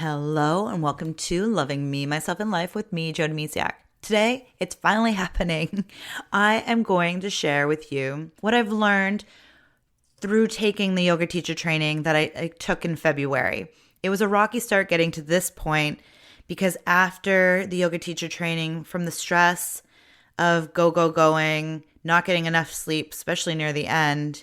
Hello and welcome to Loving Me, Myself, and Life with me, Jody Misiak. Today, it's finally happening. I am going to share with you what I've learned through taking the yoga teacher training that I took in February. It was a rocky start getting to this point because after the yoga teacher training, from the stress of going, not getting enough sleep, especially near the end,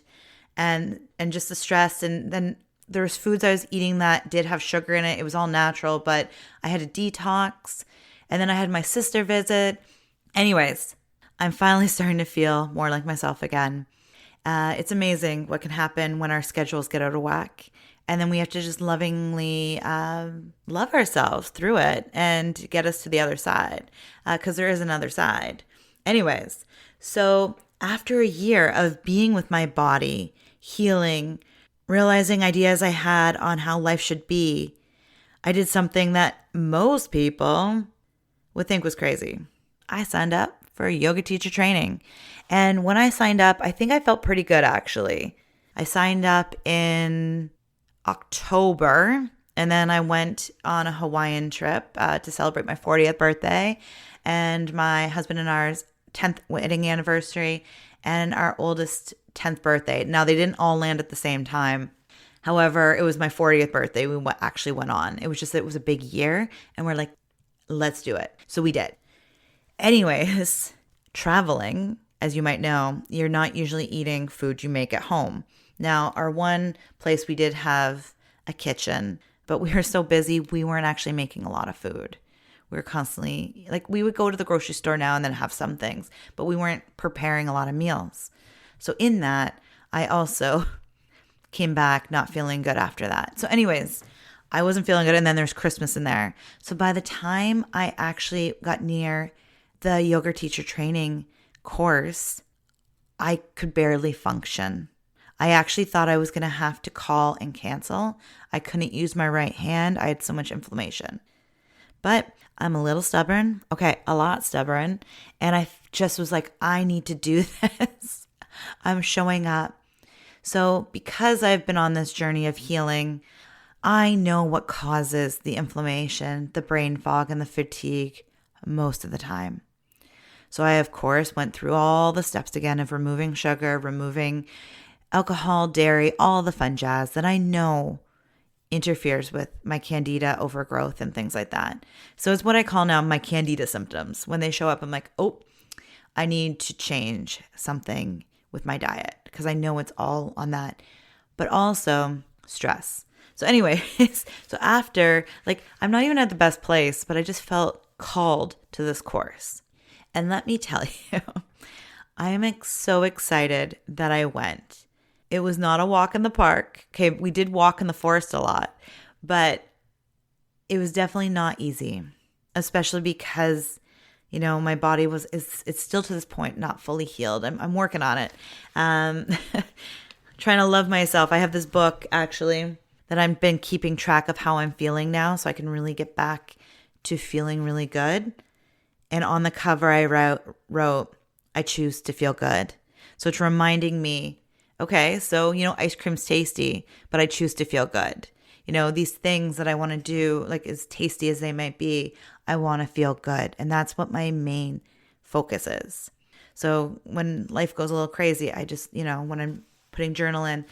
and just the stress, and then there was foods I was eating that did have sugar in it. It was all natural, but I had a detox. And then I had my sister visit. Anyways, I'm finally starting to feel more like myself again. It's amazing what can happen when our schedules get out of whack. And then we have to just lovingly love ourselves through it and get us to the other side, because there is another side. Anyways, so after a year of being with my body, healing, realizing ideas I had on how life should be, I did something that most people would think was crazy. I signed up for yoga teacher training. And when I signed up, I think I felt pretty good, actually. I signed up in October, and then I went on a Hawaiian trip to celebrate my 40th birthday and my husband and ours 10th wedding anniversary and our oldest 10th birthday. Now, they didn't all land at the same time. However, it was my 40th birthday. We actually went on. It was a big year, and we're like, let's do it. So we did. Anyways, traveling, as you might know, you're not usually eating food you make at home. Now, our one place, we did have a kitchen, but we were so busy, we weren't actually making a lot of food. We were constantly, we would go to the grocery store now and then have some things, but we weren't preparing a lot of meals. So in that, I also came back not feeling good after that. So anyways, I wasn't feeling good, and then there's Christmas in there. So by the time I actually got near the yoga teacher training course, I could barely function. I actually thought I was going to have to call and cancel. I couldn't use my right hand. I had so much inflammation. But I'm a little stubborn. Okay, a lot stubborn. And I just was like, I need to do this. I'm showing up. So because I've been on this journey of healing, I know what causes the inflammation, the brain fog, and the fatigue most of the time. So I, of course, went through all the steps again of removing sugar, removing alcohol, dairy, all the fun jazz that I know interferes with my candida overgrowth and things like that. So it's what I call now my candida symptoms. When they show up, I'm like, oh, I need to change something with my diet because I know it's all on that, but also stress. So anyways, so after, I'm not even at the best place, but I just felt called to this course. And let me tell you, I am so excited that I went. It was not a walk in the park. Okay, we did walk in the forest a lot, but it was definitely not easy, especially because, my body it's still to this point not fully healed. I'm working on it. Trying to love myself. I have this book, actually, that I've been keeping track of how I'm feeling now so I can really get back to feeling really good. And on the cover, I wrote, I choose to feel good. So it's reminding me, okay, so, ice cream's tasty, but I choose to feel good. These things that I want to do, as tasty as they might be, I want to feel good. And that's what my main focus is. So when life goes a little crazy, I just, when I'm putting journal in,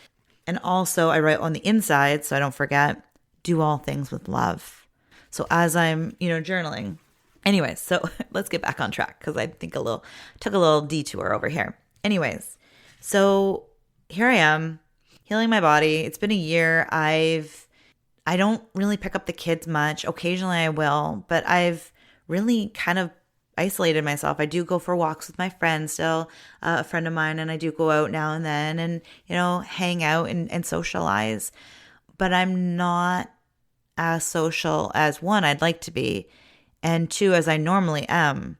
and also I write on the inside, so I don't forget, do all things with love. So as I'm, journaling. Anyways, so let's get back on track because I think took a little detour over here. Anyways, so here I am healing my body. It's been a year. I don't really pick up the kids much. Occasionally I will, but I've really kind of isolated myself. I do go for walks with my friends still, a friend of mine, and I do go out now and then and, hang out and socialize. But I'm not as social as one, I'd like to be, and two, as I normally am.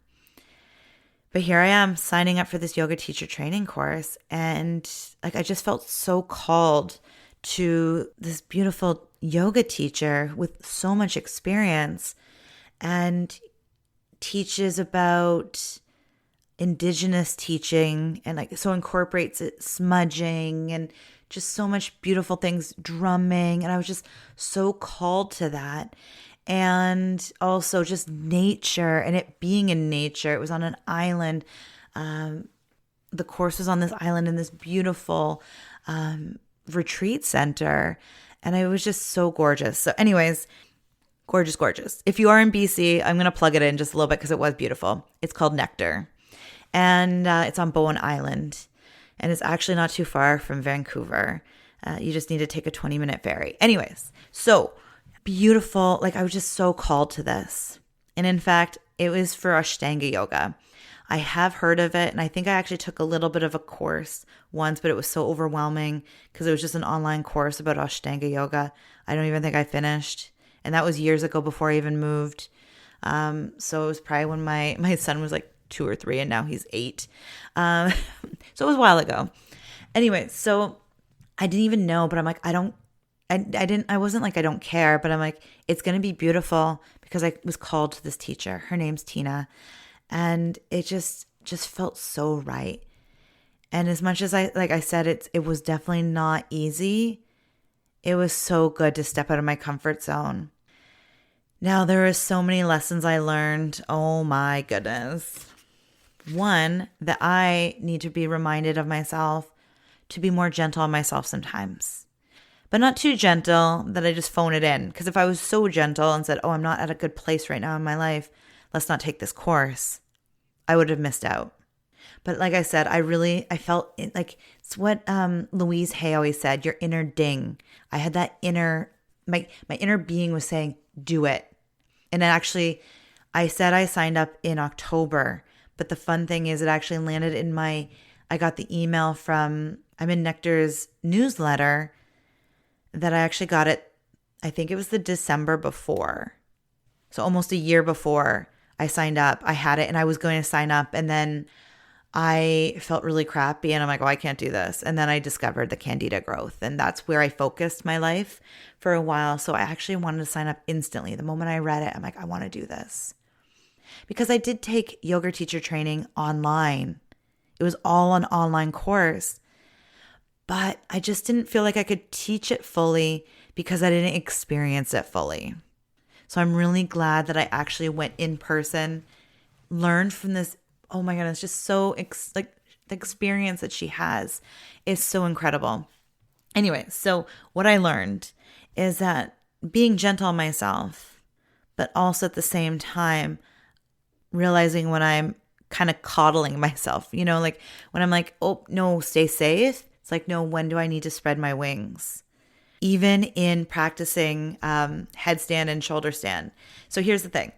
But here I am signing up for this yoga teacher training course. And I just felt so called to this beautiful yoga teacher with so much experience and teaches about indigenous teaching and so incorporates it, smudging and just so much beautiful things, drumming. And I was just so called to that. And also just nature and it being in nature. It was on an island. The course was on this island in this beautiful retreat center. And it was just so gorgeous. So anyways, gorgeous, gorgeous. If you are in BC, I'm going to plug it in just a little bit because it was beautiful. It's called Nectar. And it's on Bowen Island. And it's actually not too far from Vancouver. You just need to take a 20-minute ferry. Anyways, so beautiful. Like I was just so called to this. And in fact, it was for Ashtanga yoga. I have heard of it. And I think I actually took a little bit of a course once, but it was so overwhelming because it was just an online course about Ashtanga yoga. I don't even think I finished. And that was years ago before I even moved. So it was probably when my son was like 2 or 3 and now he's 8. So it was a while ago. Anyway, so I didn't even know, but I'm like, I wasn't like, I don't care, but I'm like, it's going to be beautiful because I was called to this teacher. Her name's Tina. And it just felt so right. And as much as I said, it was definitely not easy. It was so good to step out of my comfort zone. Now, there are so many lessons I learned. Oh my goodness. One, that I need to be reminded of myself to be more gentle on myself sometimes. But not too gentle that I just phone it in. Because if I was so gentle and said, oh, I'm not at a good place right now in my life, let's not take this course, I would have missed out. But like I said, I felt like it's what Louise Hay always said, your inner ding. I had that my inner being was saying, do it. And actually, I said I signed up in October. But the fun thing is it actually landed in I got the email from, I'm in Nectar's newsletter that I actually got it, I think it was the December before. So almost a year before I signed up, I had it and I was going to sign up. And then I felt really crappy and I'm like, oh, I can't do this. And then I discovered the Candida growth. And that's where I focused my life for a while. So I actually wanted to sign up instantly. The moment I read it, I'm like, I want to do this. Because I did take yoga teacher training online. It was all an online course. But I just didn't feel like I could teach it fully because I didn't experience it fully. So I'm really glad that I actually went in person, learned from this. Oh my goodness, just so the experience that she has is so incredible. Anyway, so what I learned is that being gentle on myself, but also at the same time, realizing when I'm kind of coddling myself, like when I'm like, oh no, stay safe. It's like, no, when do I need to spread my wings? Even in practicing headstand and shoulder stand. So here's the thing.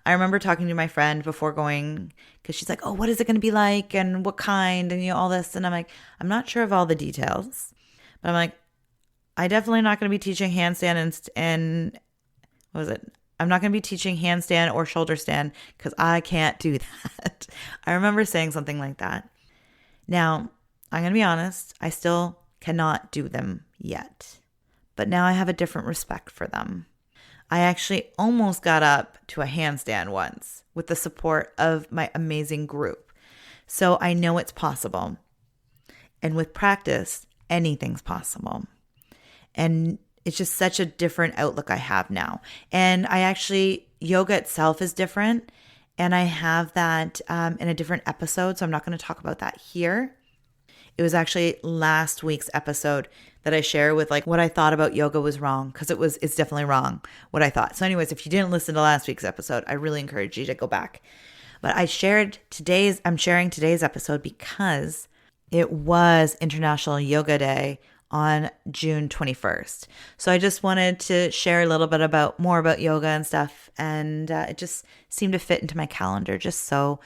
I remember talking to my friend before going, because she's like, oh, what is it going to be like and what kind and all this. And I'm like, I'm not sure of all the details. But I'm like, I definitely not going to be teaching handstand and what was it? I'm not going to be teaching handstand or shoulder stand because I can't do that. I remember saying something like that. Now, I'm going to be honest, I still cannot do them yet. But now I have a different respect for them. I actually almost got up to a handstand once with the support of my amazing group. So I know it's possible. And with practice, anything's possible. And it's just such a different outlook I have now. And yoga itself is different. And I have that in a different episode. So I'm not going to talk about that here. It was actually last week's episode that I share with like what I thought about yoga was wrong because it's definitely wrong what I thought. So anyways, if you didn't listen to last week's episode, I really encourage you to go back. But I'm sharing today's episode because it was International Yoga Day on June 21st. So I just wanted to share a little bit more about yoga and stuff. And it just seemed to fit into my calendar just so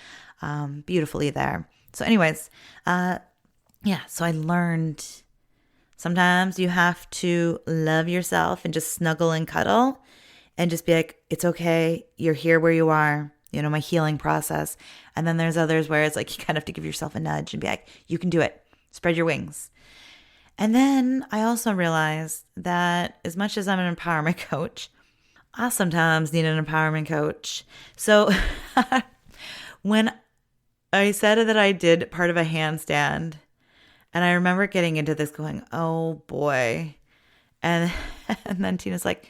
beautifully there. So anyways, so I learned sometimes you have to love yourself and just snuggle and cuddle and just be like, it's okay. You're here where you are, my healing process. And then there's others where it's like, you kind of have to give yourself a nudge and be like, you can do it. Spread your wings. And then I also realized that as much as I'm an empowerment coach, I sometimes need an empowerment coach. So when I said that I did part of a handstand, And I remember getting into this going, oh boy. And, and then Tina's like,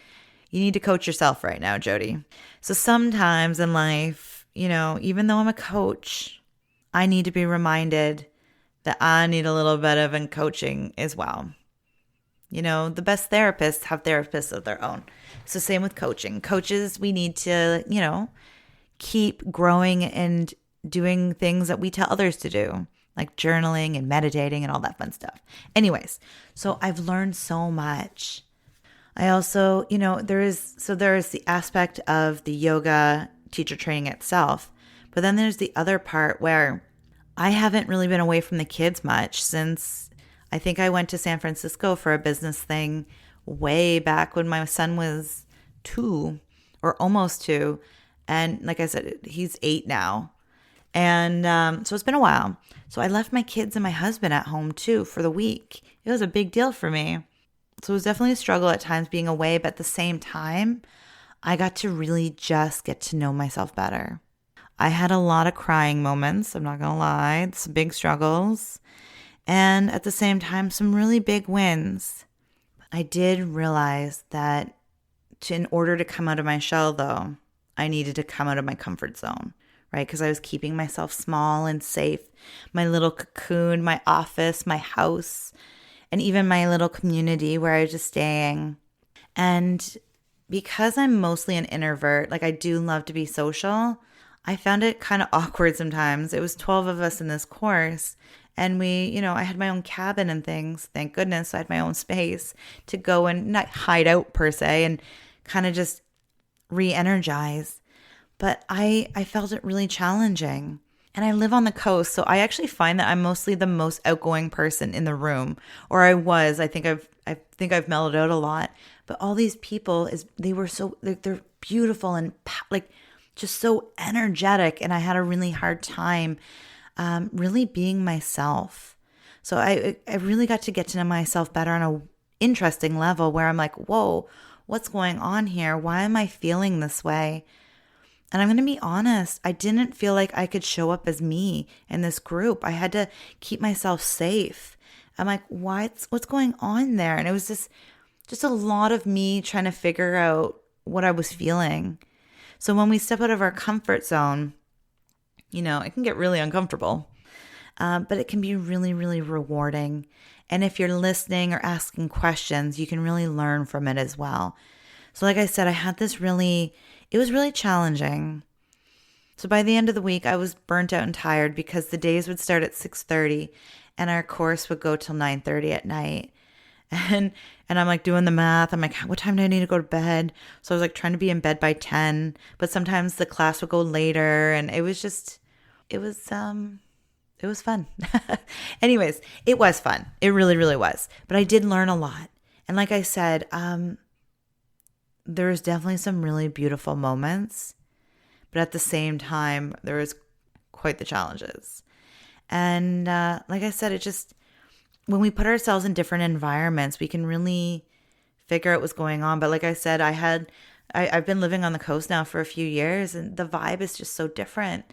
you need to coach yourself right now, Jody. So sometimes in life, even though I'm a coach, I need to be reminded that I need a little bit of coaching as well. The best therapists have therapists of their own. So same with coaching. Coaches, we need to, keep growing and doing things that we tell others to do, like journaling and meditating and all that fun stuff. Anyways, so I've learned so much. I also, there is the aspect of the yoga teacher training itself, but then there's the other part where I haven't really been away from the kids much since I think I went to San Francisco for a business thing way back when my son was 2 or almost 2. And like I said, he's 8 now. And so it's been a while. So I left my kids and my husband at home too for the week. It was a big deal for me. So it was definitely a struggle at times being away. But at the same time, I got to really just get to know myself better. I had a lot of crying moments. I'm not going to lie. Some big struggles. And at the same time, some really big wins. I did realize that in order to come out of my shell, though, I needed to come out of my comfort zone, right? Because I was keeping myself small and safe. My little cocoon, my office, my house, and even my little community where I was just staying. And because I'm mostly an introvert, like I do love to be social, I found it kind of awkward sometimes. It was 12 of us in this course. And I had my own cabin and things. Thank goodness I had my own space to go and not hide out per se and kind of just re-energize. But I felt it really challenging. And I live on the coast, so I actually find that I'm mostly the most outgoing person in the room. Or I was. I think I've mellowed out a lot. But all these people they're beautiful and like just so energetic. And I had a really hard time really being myself. So I really got to get to know myself better on a interesting level where I'm like, whoa, what's going on here? Why am I feeling this way? And I'm going to be honest, I didn't feel like I could show up as me in this group. I had to keep myself safe. I'm like, what's going on there? And it was just a lot of me trying to figure out what I was feeling. So when we step out of our comfort zone, it can get really uncomfortable, but it can be really, really rewarding. And if you're listening or asking questions, you can really learn from it as well. So like I said, I had it was really challenging. So by the end of the week, I was burnt out and tired because the days would start at 6:30 and our course would go till 9:30 at night. And I'm like doing the math. I'm like, what time do I need to go to bed? So I was like trying to be in bed by 10, but sometimes the class would go later and it was fun. Anyways, it was fun. It really, really was. But I did learn a lot. And like I said, there was definitely some really beautiful moments, but at the same time, there was quite the challenges. And like I said, when we put ourselves in different environments, we can really figure out what's going on. But like I said, I've been living on the coast now for a few years, and the vibe is just so different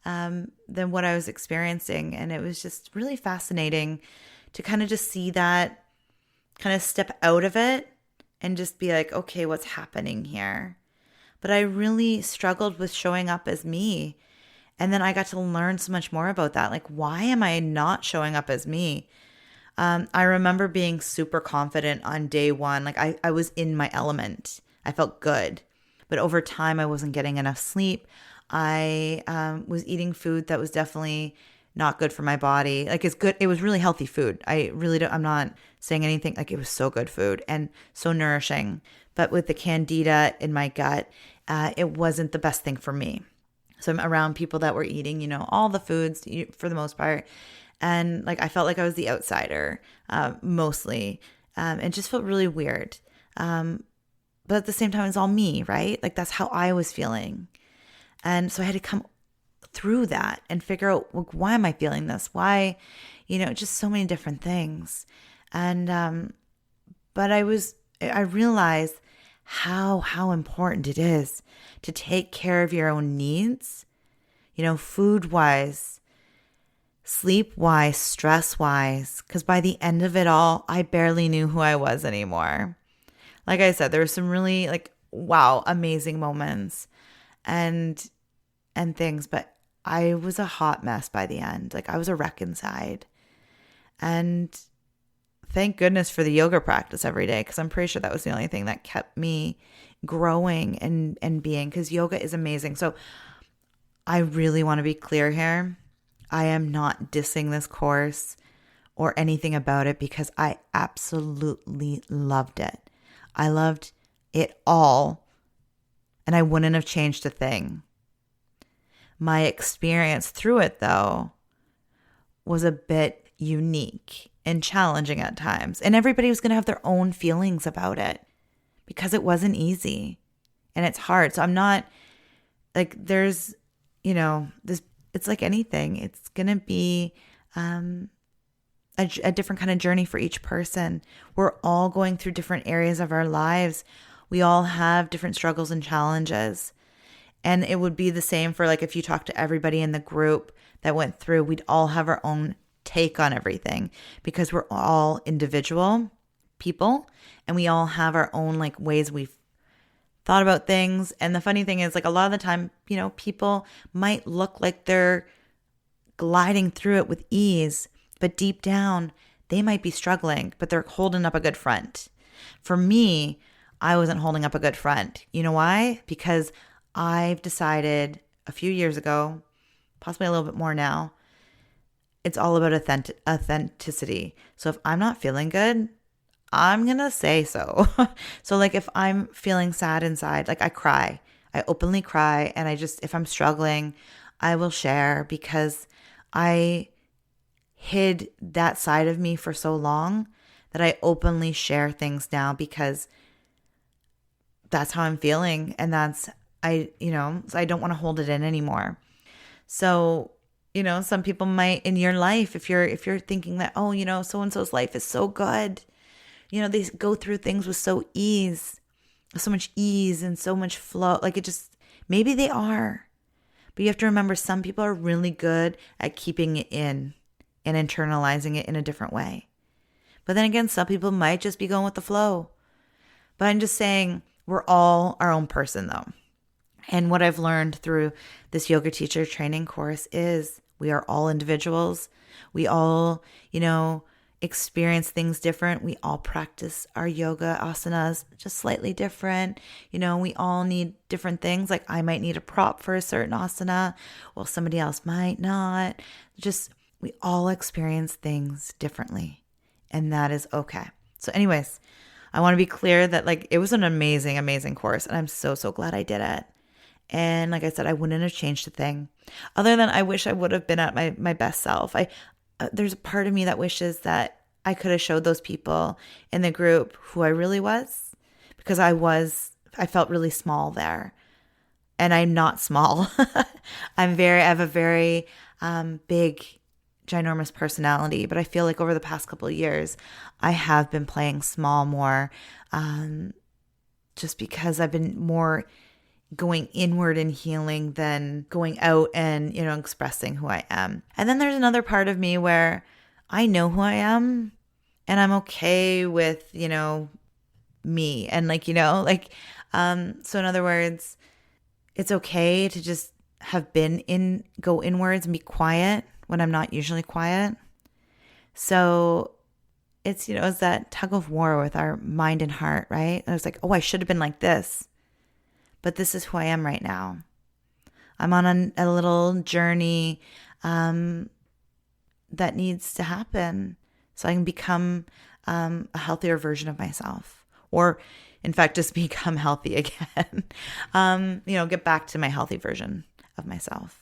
than what I was experiencing. And it was just really fascinating to kind of just see that, kind of step out of it and just be like, okay, what's happening here? But I really struggled with showing up as me. And then I got to learn so much more about that. Like, why am I not showing up as me? I remember being super confident on day one. Like I was in my element. I felt good. But over time, I wasn't getting enough sleep. I was eating food that was definitely not good for my body. Like it's good. It was really healthy food. I'm not saying anything. Like it was so good food and so nourishing. But with the candida in my gut, it wasn't the best thing for me. So I'm around people that were eating, all the foods for the most part. And like, I felt like I was the outsider, mostly. It just felt really weird. But at the same time, it's all me, right? Like that's how I was feeling. And so I had to come through that and figure out, well, why am I feeling this? Why, just so many different things. And, but I realized how important it is to take care of your own needs, food wise, sleep-wise, stress-wise, because by the end of it all, I barely knew who I was anymore. Like I said, there were some really like, wow, amazing moments and things, but I was a hot mess by the end. Like I was a wreck inside. And thank goodness for the yoga practice every day, because I'm pretty sure that was the only thing that kept me growing and being, because yoga is amazing. So I really want to be clear here. I am not dissing this course or anything about it, because I absolutely loved it. I loved it all, and I wouldn't have changed a thing. My experience through it, though, was a bit unique and challenging at times. And everybody was going to have their own feelings about it, because it wasn't easy and it's hard. So I'm not like, there's, this, it's like anything. It's going to be a different kind of journey for each person. We're all going through different areas of our lives. We all have different struggles and challenges. And it would be the same for like if you talk to everybody in the group that went through, we'd all have our own take on everything, because we're all individual people and we all have our own like ways we've thought about things. And the funny thing is, like, a lot of the time, people might look like they're gliding through it with ease, but deep down they might be struggling, but they're holding up a good front. For me, I wasn't holding up a good front. You know why? Because I've decided a few years ago, possibly a little bit more now, it's all about authenticity. So if I'm not feeling good, I'm going to say so. So like if I'm feeling sad inside, like I cry, I openly cry. And if I'm struggling, I will share, because I hid that side of me for so long that I openly share things now, because that's how I'm feeling. And so I don't want to hold it in anymore. So, some people might in your life, if you're thinking that, oh, so-and-so's life is so good, they go through things with so much ease and so much flow. Like maybe they are, but you have to remember, some people are really good at keeping it in and internalizing it in a different way. But then again, some people might just be going with the flow. But I'm just saying, we're all our own person though. And what I've learned through this yoga teacher training course is we are all individuals. We all, experience things different. We all practice our yoga asanas just slightly different. We all need different things. Like I might need a prop for a certain asana, while somebody else might not. We all experience things differently, and that is okay. So anyways, I want to be clear that like it was an amazing, amazing course, and I'm so, so glad I did it. And like I said, I wouldn't have changed a thing, other than I wish I would have been at my best self. There's a part of me that wishes that I could have showed those people in the group who I really was, because I felt really small there, and I'm not small. I have a very big, ginormous personality, but I feel like over the past couple of years, I have been playing small more, just because I've been more going inward and healing than going out and, expressing who I am. And then there's another part of me where I know who I am and I'm okay with, me. And so in other words, it's okay to just go inwards and be quiet when I'm not usually quiet. So it's, it's that tug of war with our mind and heart, right? I was like, oh, I should have been like this. But this is who I am right now. I'm on a little journey that needs to happen so I can become a healthier version of myself. Or, in fact, just become healthy again. Get back to my healthy version of myself.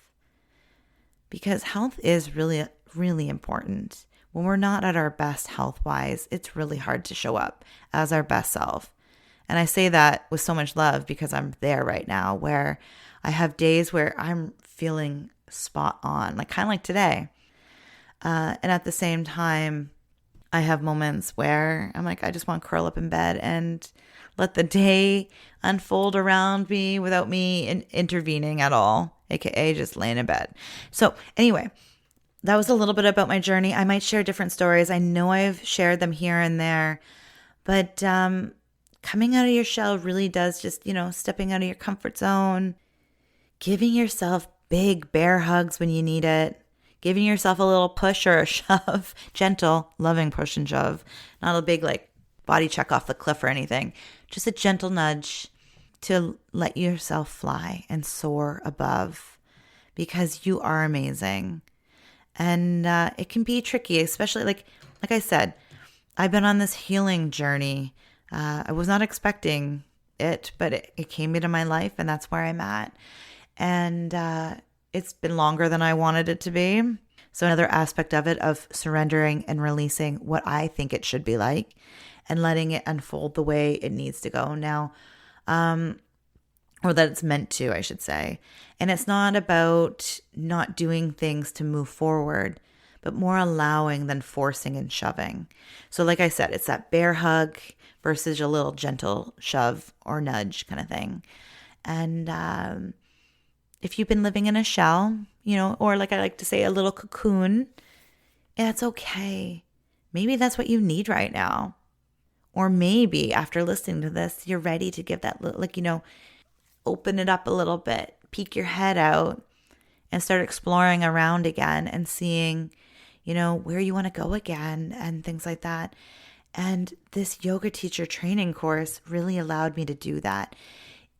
Because health is really, really important. When we're not at our best health-wise, it's really hard to show up as our best self. And I say that with so much love, because I'm there right now where I have days where I'm feeling spot on, like kind of like today. And at the same time, I have moments where I'm like, I just want to curl up in bed and let the day unfold around me without me intervening at all, aka just laying in bed. So anyway, that was a little bit about my journey. I might share different stories. I know I've shared them here and there, but coming out of your shell really does just, stepping out of your comfort zone, giving yourself big bear hugs when you need it, giving yourself a little push or a shove, gentle, loving push and shove, not a big body check off the cliff or anything, just a gentle nudge to let yourself fly and soar above, because you are amazing. And it can be tricky, especially like I said, I've been on this healing journey. I was not expecting it, but it came into my life, and that's where I'm at. And it's been longer than I wanted it to be. So another aspect of it, of surrendering and releasing what I think it should be like and letting it unfold the way it needs to go now, or that it's meant to, I should say. And it's not about not doing things to move forward, but more allowing than forcing and shoving. So like I said, it's that bear hug versus a little gentle shove or nudge kind of thing. And if you've been living in a shell, or like I like to say, a little cocoon, it's okay. Maybe that's what you need right now. Or maybe after listening to this, you're ready to give that, open it up a little bit, peek your head out and start exploring around again and seeing, where you want to go again and things like that. And this yoga teacher training course really allowed me to do that.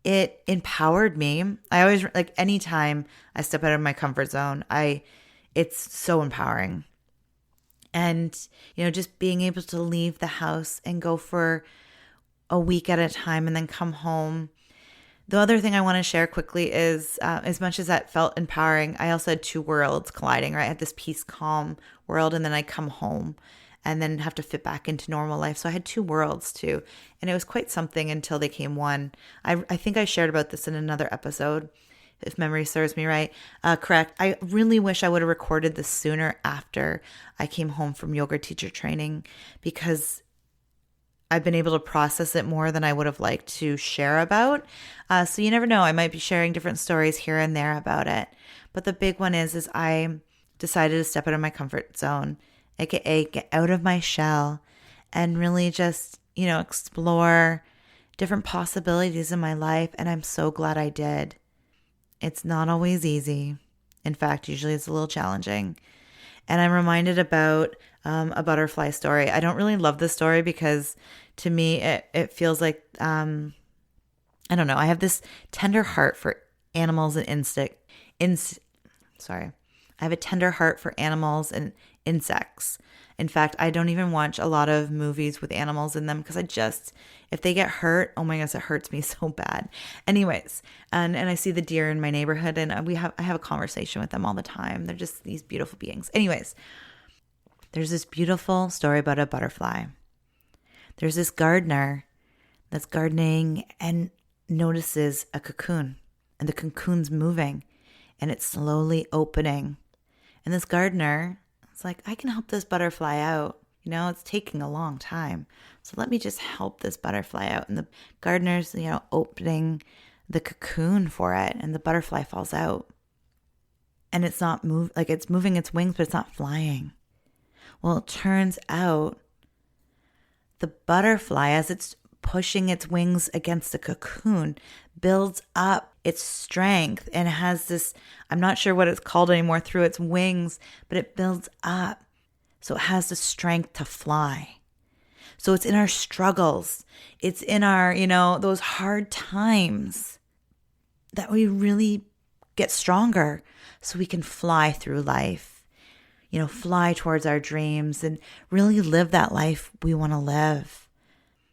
It empowered me. I always, anytime I step out of my comfort zone, it's so empowering. And, just being able to leave the house and go for a week at a time and then come home. The other thing I want to share quickly is, as much as that felt empowering, I also had two worlds colliding, right? I had this peace, calm world, and then I come home and then have to fit back into normal life. So I had two worlds too. And it was quite something until they came one. I think I shared about this in another episode, if memory serves me right. Correct. I really wish I would have recorded this sooner after I came home from yoga teacher training, because I've been able to process it more than I would have liked to share about. So you never know. I might be sharing different stories here and there about it. But the big one is I decided to step out of my comfort zone, aka get out of my shell and really just, explore different possibilities in my life. And I'm so glad I did. It's not always easy. In fact, usually it's a little challenging. And I'm reminded about a butterfly story. I don't really love this story because to me, it feels like, I don't know. I have this tender heart for animals and I have a tender heart for animals and insects. In fact, I don't even watch a lot of movies with animals in them because if they get hurt, oh my gosh, it hurts me so bad. Anyways, and I see the deer in my neighborhood, and I have a conversation with them all the time. They're just these beautiful beings. Anyways, there's this beautiful story about a butterfly. There's this gardener that's gardening and notices a cocoon, and the cocoon's moving and it's slowly opening. And this gardener is like, I can help this butterfly out. It's taking a long time. So let me just help this butterfly out. And the gardener's, opening the cocoon for it, and the butterfly falls out. And it's not it's moving its wings, but it's not flying. Well, it turns out the butterfly, as it's pushing its wings against the cocoon, builds up its strength and has this, I'm not sure what it's called anymore, through its wings, but it builds up. So it has the strength to fly. So it's in our struggles. It's in our, those hard times that we really get stronger so we can fly through life, fly towards our dreams and really live that life we want to live.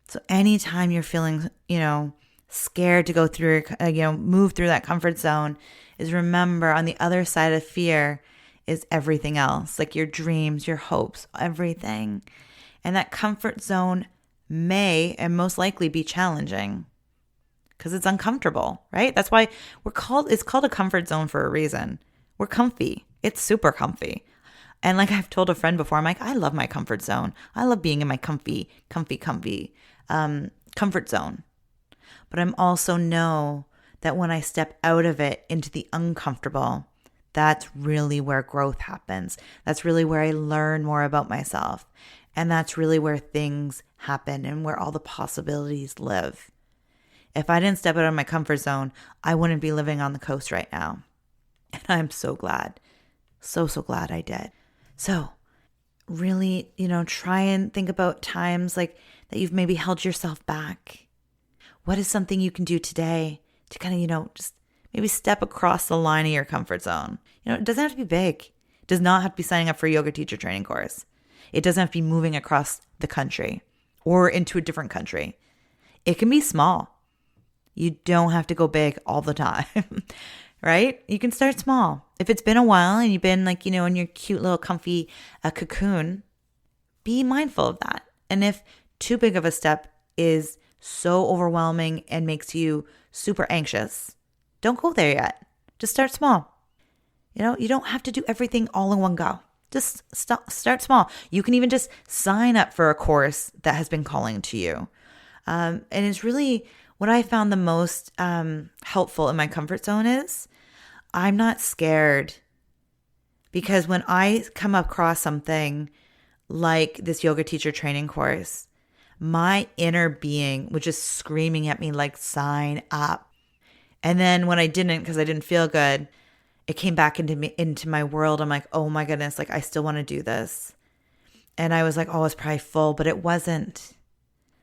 So anytime you're feeling, scared to go through, move through that comfort zone, is remember on the other side of fear is everything else, like your dreams, your hopes, everything. And that comfort zone may and most likely be challenging because it's uncomfortable, right? That's why it's called a comfort zone for a reason. We're comfy. It's super comfy. And like I've told a friend before, I'm like, I love my comfort zone. I love being in my comfy comfort zone. But I'm also know that when I step out of it into the uncomfortable, That's really where growth happens. That's really where I learn more about myself. And that's really where things happen and where all the possibilities live. If I didn't step out of my comfort zone, I wouldn't be living on the coast right now. And I'm so glad. So glad I did. So really, try and think about times like that you've maybe held yourself back. What is something you can do today to kind of, just maybe step across the line of your comfort zone? It doesn't have to be big. It does not have to be signing up for a yoga teacher training course. It doesn't have to be moving across the country or into a different country. It can be small. You don't have to go big all the time, right? You can start small. If it's been a while and you've been in your cute little comfy cocoon, be mindful of that. And if too big of a step is so overwhelming and makes you super anxious, don't go there yet. Just start small. You don't have to do everything all in one go. Just start small. You can even just sign up for a course that has been calling to you. And it's really what I found the most helpful in my comfort zone is I'm not scared, because when I come across something like this yoga teacher training course, my inner being was just screaming at me like, sign up. And then when I didn't, because I didn't feel good, it came back into my world. I'm like, oh my goodness, I still want to do this. And I was like, oh, it's probably full, but it wasn't.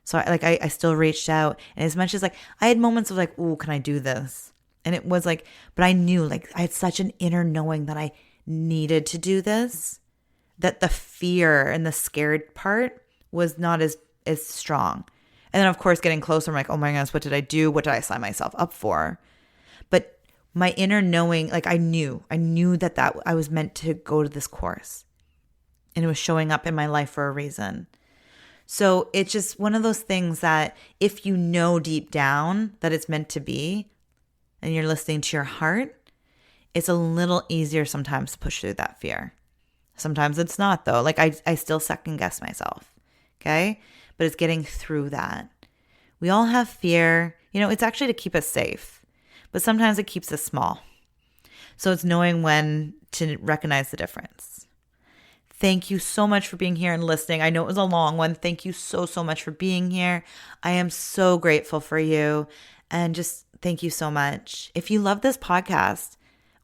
So I still reached out. And as much as I had moments of oh, can I do this? And it was but I knew I had such an inner knowing that I needed to do this, that the fear and the scared part was not as strong. And then of course, getting closer, I'm like, oh my goodness, what did I do? What did I sign myself up for? But my inner knowing, I knew that I was meant to go to this course, and it was showing up in my life for a reason. So it's just one of those things that if you know deep down that it's meant to be and you're listening to your heart, it's a little easier sometimes to push through that fear. Sometimes it's not though. I still second guess myself. Okay. But it's getting through that. We all have fear. It's actually to keep us safe. But sometimes it keeps us small. So it's knowing when to recognize the difference. Thank you so much for being here and listening. I know it was a long one. Thank you so much for being here. I am so grateful for you. And just thank you so much. If you love this podcast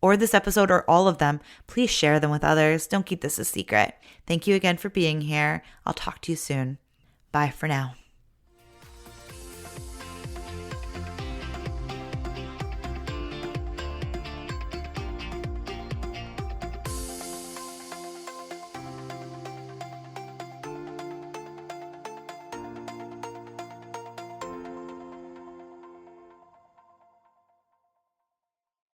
or this episode or all of them, please share them with others. Don't keep this a secret. Thank you again for being here. I'll talk to you soon. Bye for now.